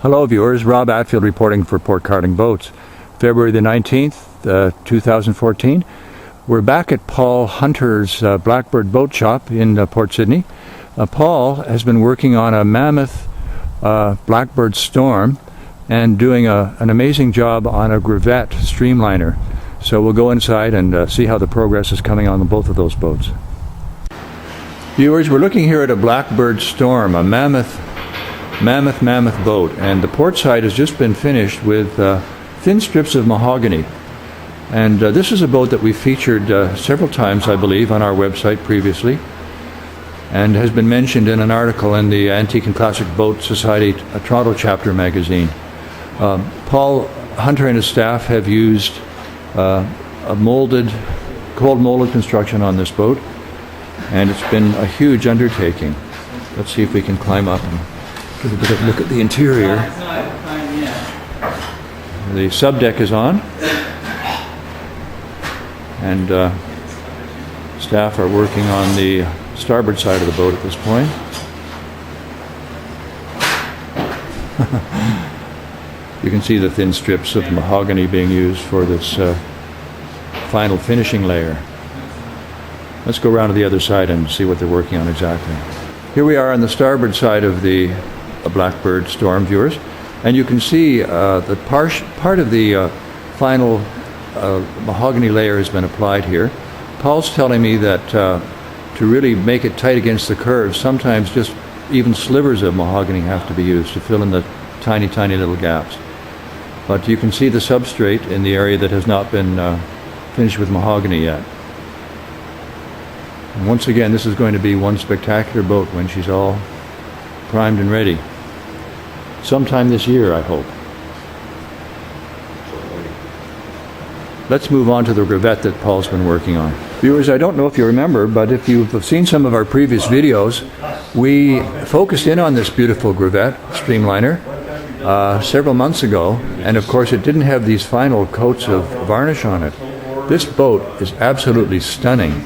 Hello viewers, Rob Atfield reporting for Port Carling Boats. February the 19th, 2014. We're back at Paul Hunter's Blackbird Boat Shop in Port Sydney. Paul has been working on a mammoth Blackbird Storm and doing an amazing job on a Greavette Streamliner. So we'll go inside and see how the progress is coming on both of those boats. Viewers, we're looking here at a Blackbird Storm, a mammoth boat, and the port side has just been finished with thin strips of mahogany. And this is a boat that we've featured several times, I believe, on our website previously, and has been mentioned in an article in the Antique and Classic Boat Society Toronto chapter magazine. Paul Hunter and his staff have used a cold molded construction on this boat, and it's been a huge undertaking. Let's see if we can climb up and give a bit of a look at the interior. The subdeck is on, and staff are working on the starboard side of the boat at this point. You can see the thin strips of mahogany being used for this final finishing layer. Let's go around to the other side and see what they're working on exactly. Here we are on the starboard side of the Blackbird Storm, viewers, and you can see the part of the final mahogany layer has been applied here. Paul's telling me that to really make it tight against the curves, sometimes just even slivers of mahogany have to be used to fill in the tiny little gaps. But you can see the substrate in the area that has not been finished with mahogany yet. And once again, this is going to be one spectacular boat when she's all primed and ready. Sometime this year, I hope. Let's move on to the Greavette that Paul's been working on. Viewers, I don't know if you remember, but if you've seen some of our previous videos, we focused in on this beautiful Greavette Streamliner several months ago, and of course it didn't have these final coats of varnish on it. This boat is absolutely stunning.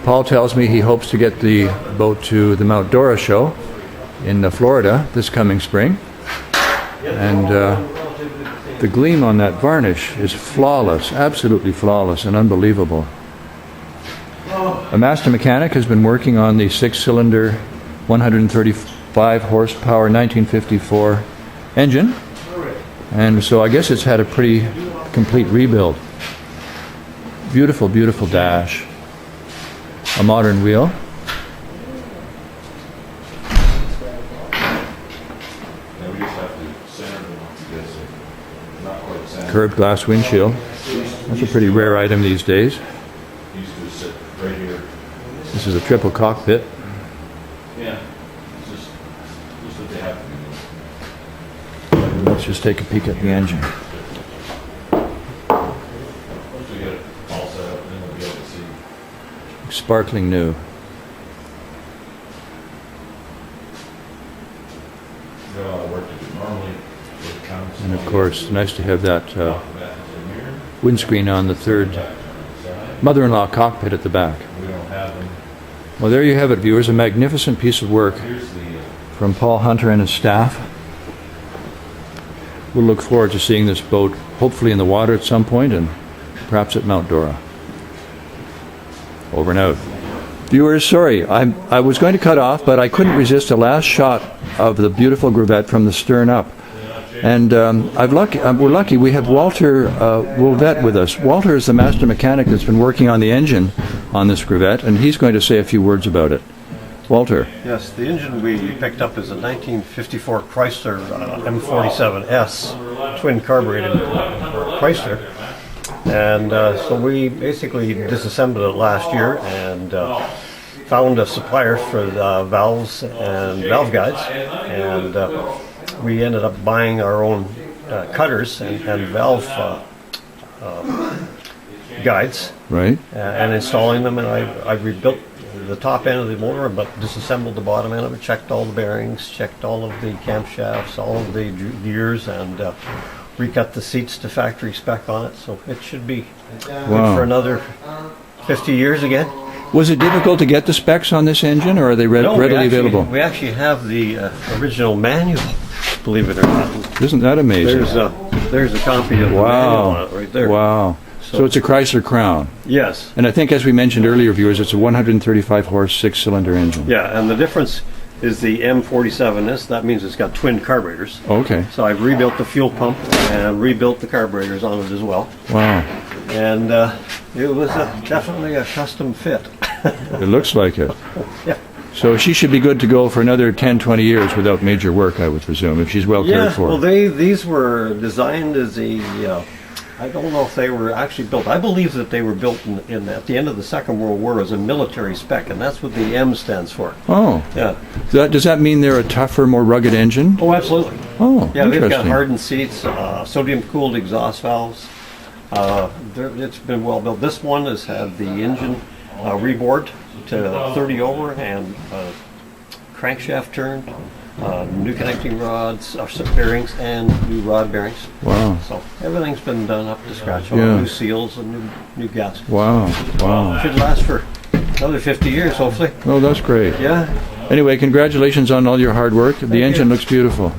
Paul tells me he hopes to get the boat to the Mount Dora show in Florida this coming spring, and the gleam on that varnish is flawless, absolutely flawless and unbelievable. A master mechanic has been working on the 6-cylinder 135 horsepower 1954 engine, and so I guess it's had a pretty complete rebuild. Beautiful dash, a modern wheel, curved glass windshield. That's a pretty rare item these days. This is a triple cockpit. Let's just take a peek at the engine. Sparkling new. And of course, nice to have that windscreen on the third mother-in-law cockpit at the back. Well, there you have it, viewers, a magnificent piece of work from Paul Hunter and his staff. We'll look forward to seeing this boat hopefully in the water at some point, and perhaps at Mount Dora. Over and out. Viewers, sorry, I was going to cut off, but I couldn't resist a last shot of the beautiful Greavette from the stern up. And we're lucky we have Walter Wolvette with us. Walter is the master mechanic that's been working on the engine on this Greavette, and he's going to say a few words about it. Walter. Yes, the engine we picked up is a 1954 Chrysler M47S twin carbureted Chrysler. And so we basically disassembled it last year and found a supplier for the valves and valve guides, and we ended up buying our own cutters and valve guides, right? And installing them, and I rebuilt the top end of the motor, but disassembled the bottom end of it, checked all the bearings, checked all of the camshafts, all of the gears, and recut the seats to factory spec on it, so it should be good for another 50 years again. Was it difficult to get the specs on this engine, or are they readily available? We actually have the original manual believe it or not. Isn't that amazing? There's a copy of the manual on it right there. Wow. So it's a Chrysler Crown. Yes. And I think, as we mentioned earlier, viewers, it's a 135 horse, 6-cylinder engine. Yeah, and the difference is the M47S. That means it's got twin carburetors. Okay. So I've rebuilt the fuel pump and rebuilt the carburetors on it as well. Wow. And it was definitely a custom fit. It looks like it. Yeah. So she should be good to go for another 10, 20 years without major work, I would presume, if she's well cared for. Well, these were designed as a. I don't know if they were actually built. I believe that they were built at the end of the Second World War as a military spec, and that's what the M stands for. Oh. Yeah. Does that mean they're a tougher, more rugged engine? Oh, absolutely. Oh, yeah, they've got interesting. hardened seats, sodium-cooled exhaust valves. It's been well built. This one has had the engine rebored to 30 over and crankshaft turned, new connecting rods, bearings, and new rod bearings. Wow. So everything's been done up to scratch. Yeah. New seals and new gaskets. Wow. Wow. Should last for another 50 years, hopefully. Oh, that's great. Yeah. Anyway, congratulations on all your hard work. The engine looks beautiful.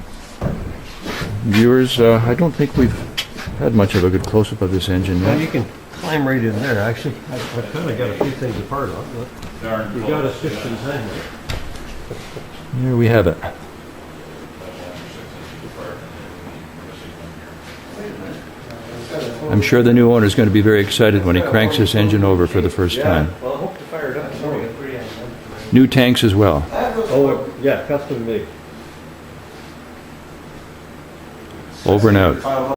Viewers, I don't think we've had much of a good close-up of this engine Well, yet. you can climb right in there, actually. I've kind of got a few things apart on it, but you got to stick to the time. Here we have it. I'm sure the new owner is going to be very excited when he cranks this engine over for the first time. Well, I hope to fire it up tomorrow. New tanks as well. Oh, yeah, custom made. Over and out.